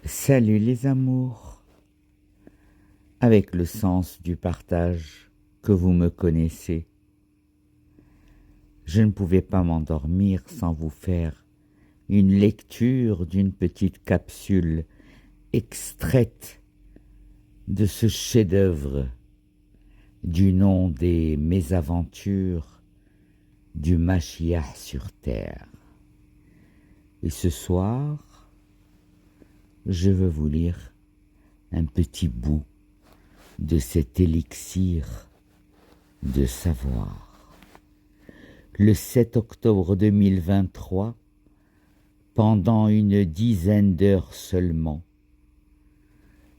Salut les amours, avec le sens du partage que vous me connaissez. Je ne pouvais pas m'endormir sans vous faire une lecture d'une petite capsule extraite de ce chef-d'œuvre du nom des mésaventures du Mashiach sur terre. Et ce soir, je veux vous lire un petit bout de cet élixir de savoir. Le 7 octobre 2023, pendant une dizaine d'heures seulement,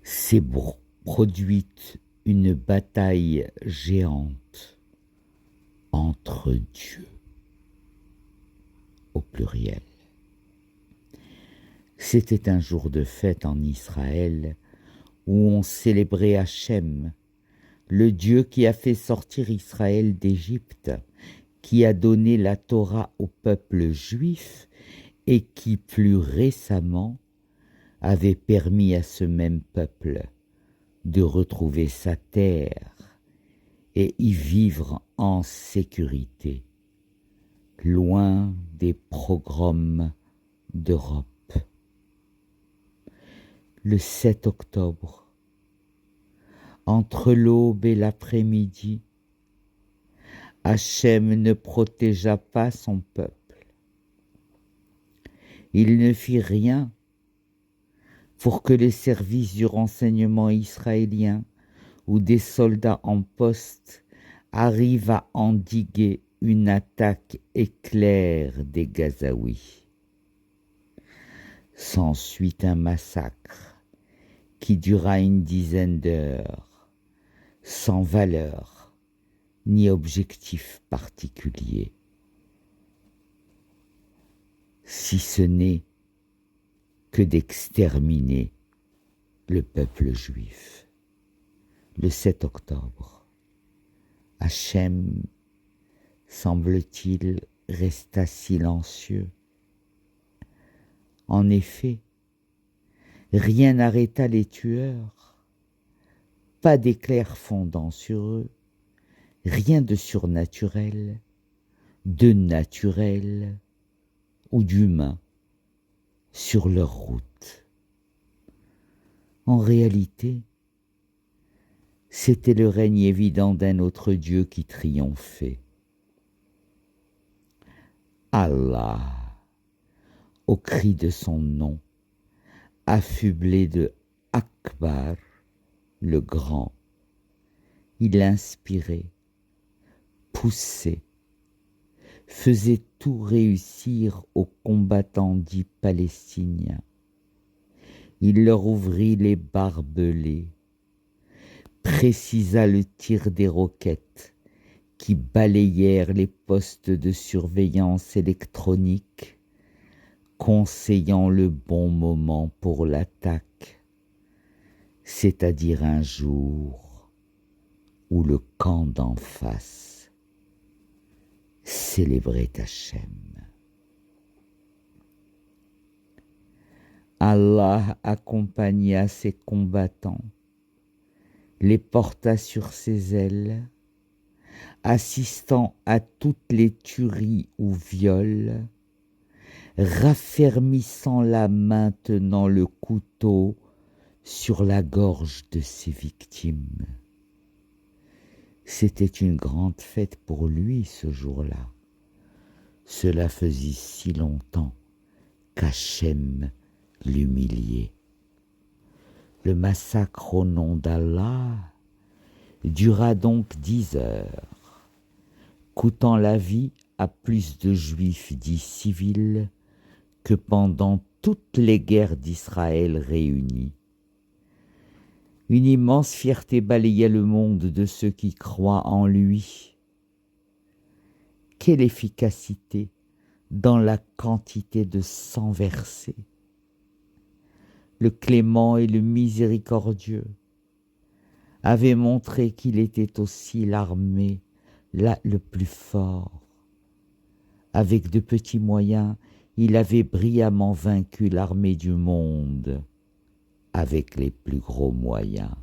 s'est produite une bataille géante entre dieux, au pluriel. C'était un jour de fête en Israël où on célébrait Hachem, le Dieu qui a fait sortir Israël d'Égypte, qui a donné la Torah au peuple juif et qui, plus récemment, avait permis à ce même peuple de retrouver sa terre et y vivre en sécurité, loin des pogroms d'Europe. Le 7 octobre, entre l'aube et l'après-midi, Hachem ne protégea pas son peuple. Il ne fit rien pour que les services du renseignement israélien ou des soldats en poste arrivent à endiguer une attaque éclair des Gazaouis. S'ensuit un massacre qui dura une dizaine d'heures, sans valeur ni objectif particulier, si ce n'est que d'exterminer le peuple juif. Le 7 octobre, Hachem, semble-t-il, resta silencieux. En effet, rien n'arrêta les tueurs, pas d'éclair fondant sur eux, rien de surnaturel, de naturel ou d'humain sur leur route. En réalité, c'était le règne évident d'un autre Dieu qui triomphait. Allah, au cri de son nom, affublé de Akbar, le grand, il inspirait, poussait, faisait tout réussir aux combattants dits palestiniens. Il leur ouvrit les barbelés, précisa le tir des roquettes qui balayèrent les postes de surveillance électronique, conseillant le bon moment pour l'attaque, c'est-à-dire un jour où le camp d'en face célébrait Hachem. Allah accompagna ses combattants, les porta sur ses ailes, assistant à toutes les tueries ou viols, raffermissant la main tenant le couteau sur la gorge de ses victimes. C'était une grande fête pour lui ce jour-là. Cela faisait si longtemps qu'Hachem l'humiliait. Le massacre au nom d'Allah dura donc 10 heures, coûtant la vie à plus de juifs dits civils que pendant toutes les guerres d'Israël réunies. Une immense fierté balayait le monde de ceux qui croient en lui. Quelle efficacité dans la quantité de sang versé! Le clément et le miséricordieux avait montré qu'il était aussi l'armée le plus fort. Avec de petits moyens, il avait brillamment vaincu l'armée du monde. avec les plus gros moyens.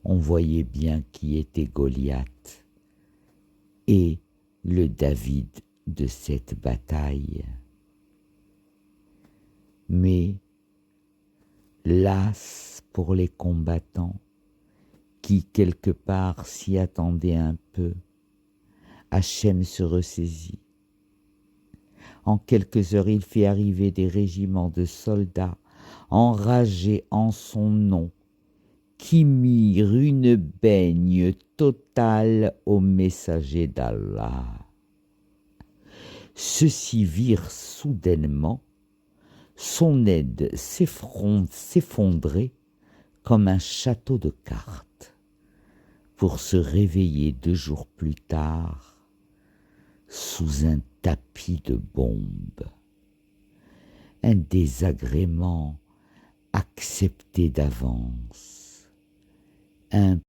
On voyait bien qui était Goliath et le David de cette bataille. Mais, las pour les combattants qui quelque part s'y attendaient un peu, Hachem se ressaisit. En quelques heures, il fit arriver des régiments de soldats enragés en son nom, qui mirent une baigne totale aux messagers d'Allah. Ceux-ci virent soudainement son aide s'effondrer comme un château de cartes, pour se réveiller 2 jours plus tard sous un tapis de bombes. Un désagrément accepté d'avance, un